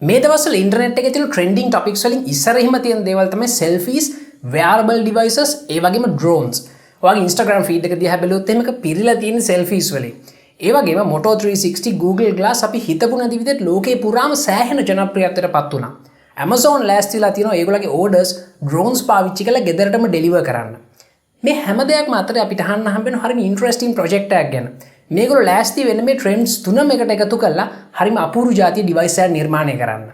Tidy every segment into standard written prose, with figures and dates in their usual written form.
මේ දවස්වල ඉන්ටර්නෙට් එකේ තියෙන ට්‍රෙන්ඩින් ටොපික්ස් වලින් ඉස්සරහින්ම තියෙන දේවල් තමයි selfies, wearable devices, ඒ වගේම drones. ඔයාගේ Instagram feed එක දිහා බැලුවොත් එහෙම එක පිරීලා තියෙන selfies වලින්. ඒ වගේම Moto 360 Google Glass අපි හිතපු නැති විදිහට ලෝකේ පුරාම සෑහෙන ජනප්‍රියත්වයට පත් වුණා. Amazon ලෑස්තිලා තියෙනවා ඒගොල්ලෝගේ orders drones පාවිච්චි කරලා ගෙදරටම deliver කරන්න. මේ හැම දෙයක්ම අතර අපිට අහන්න හම්බෙන හරිම ඉන්ටරෙස්ටිං ප්‍රොජෙක්ට් එකක් ගැන. මේගොල්ලෝ ලෑස්ති වෙන මේ ට්‍රෙන්ඩ්ස් තුනම එකට එකතු කරලා හරිම අපූර්ව જાතිය ඩිවයිස් එකක් නිර්මාණය කරන්න.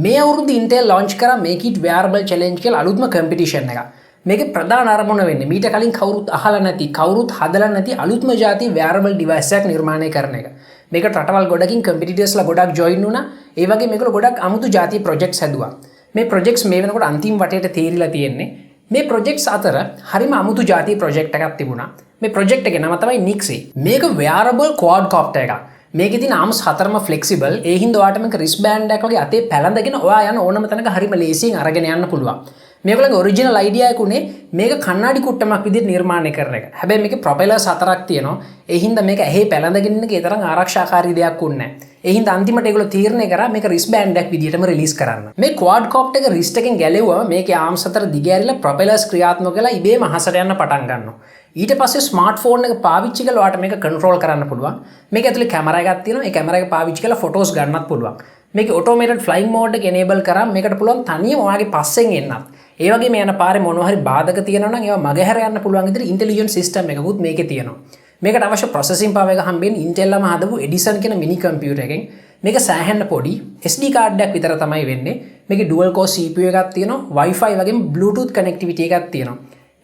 මේ අවුරුදු Intel launch කරා Make It Wearable Challenge කියලා අලුත්ම කම්පිටිෂන් එකක්. මේකේ ප්‍රධාන අරමුණ වෙන්නේ මීට කලින් කවුරුත් අහලා නැති, කවුරුත් හදලා නැති අලුත්ම જાතිය wearable device එකක් නිර්මාණය කරන එක. මේකට රටවල් ගොඩකින් කම්පිටිටර්ස්ලා ගොඩක් join වුණා. ඒ වගේ මේගොල්ලෝ ගොඩක් අමුතු જાතිය projects හැදුවා. මේ projects මේ වෙනකොට අන්තිම වටේට තීරිලා තියෙන්නේ. මේ projects අතර හරිම අමුතු જાතිය project එකක් තිබුණා. මේ project එකේ නම තමයි Nixie. මේක wearable quadcopter එකක්. මේකේ තියෙන arms හතරම flexible. ඒ හින්දා ඔයාට මේක wristband එකක් වගේ අතේ පැලඳගෙන ඔයා යන ඕනම තැනක හරිම ලේසියෙන් අරගෙන යන්න පුළුවන්. මේගොල්ලන්ගේ ඔරිජිනල් අයිඩියා එක උනේ මේක කණ්ණාඩි කුට්ටමක් විදිහට නිර්මාණය කරන එක. හැබැයි මේකේ ප්‍රොපෙලර්ස් හතරක් තියෙනවා. ඒ හින්දා මේක ඇහි පැලඳගෙන ඉන්න එකේ තරම් ආරක්ෂාකාරී දෙයක් උන්නේ නැහැ. ඒ හින්දා අන්තිමට ඒගොල්ලෝ තීරණය කරා මේක wristband එකක් විදිහටම රිලීස් කරන්න. මේ quadcopter එක wrist එකෙන් ගැලෙවුවම මේකේ arms හතර දිග ඇරිලා ප්‍රොපෙලර්ස් ක්‍රියාත්මක වෙලා ඉබේම අහසට යන්න පටන් ගන්නවා. ඊට පස්සේ ස්මාර්ට්ෆෝන් එක පාවිච්චි කරලා ඔයාට මේක කන්ට්‍රෝල් කරන්න පුළුවන්. මේක ඇතුලේ කැමරා එකක් තියෙනවා. ඒ කැමරා එක පාවිච්චි කරලා ෆොටෝස් ගන්නත් පුළුවන්. මේකේ automated flying mode එක enable කරාම මේකට පුළුවන් තනියම ඔයාගේ පස්සෙන් එන්නත්. ඒ වගේම යන පාරේ මොනවා හරි බාධක තියෙනවා නම් ඒවා මගහැර යන්න පුළුවන් විදිහට intelligent system එකකුත් මේකේ තියෙනවා. මේකට අවශ්‍ය processing power එක හම්බෙන්නේ Intel ලාම හදපු Edison කියන mini computer එකෙන්. මේක සෑහෙන්න පොඩි SD card එකක් විතර තමයි වෙන්නේ. මේකේ dual core CPU එකක් තියෙනවා. Wi-Fi වගේම Bluetooth connectivity එකක් තියෙනවා.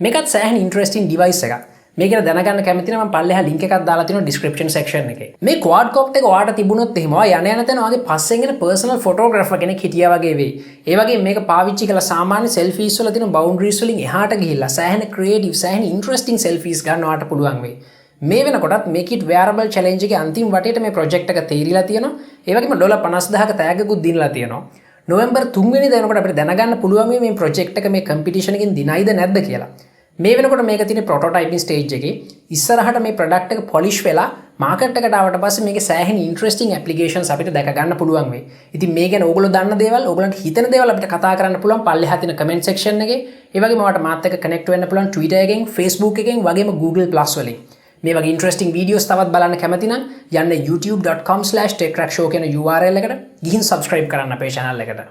මේකත් සෑහෙන interesting device එකක්. මේක දැනගන්න කැමති නම් මම පල්ලෙහා link එකක් දාලා තියෙනවා description section එකේ. මේ quadcopter එක ඔයාට තිබුණොත් එහෙම ඔයා යන තැන ඔයාගේ පස්සෙන් එන personal photographer කෙනෙක් හිටියා වගේ වෙයි. ඒ වගේම මේක පාවිච්චි කරලා සාමාන්‍ය selfies වල තියෙන boundaries වලින් එහාට ගිහිල්ලා සෑහෙන creative සෑහෙන interesting selfies ගන්න ඔයාට පුළුවන් වෙයි. මේ වෙනකොටත් Make It Wearable Challenge එකේ අන්තිම වටේට මේ project එක තීරිලා තියෙනවා. ඒ වගේම $50000ක තෑග්ගකුත් දීලා තියෙනවා. නොවැම්බර් 3 වෙනිදා වෙනකොට අපිට දැනගන්න පුළුවන් මේ project එක මේ competition එකෙන් දිනයිද නැද්ද කියලා. මේ වෙනකොට මේක තියෙන prototyping stage එකේ ඉස්සරහට මේ product එක polish වෙලා market එකට ආවට පස්සේ මේකේ සෑහෙන interesting applications අපිට දැක ගන්න පුළුවන් වෙයි. ඉතින් මේ ගැන ඕගොල්ලෝ දන්න දේවල්, ඕගොල්ලන්ට හිතෙන දේවල් අපිට කතා කරන්න පුළුවන් පල්ලෙහා තියෙන comment section එකේ. ඒ වගේම ඔයාලට මාත් එක්ක connect වෙන්න පුළුවන් Twitter එකෙන්, Facebook එකෙන් වගේම Google Plus වලින්. මේ වගේ interesting videos තවත් බලන්න කැමති නම් යන්න youtube.com/techcrackshow කියන URL එකට ගිහින් subscribe කරන්න අපේ channel එකට.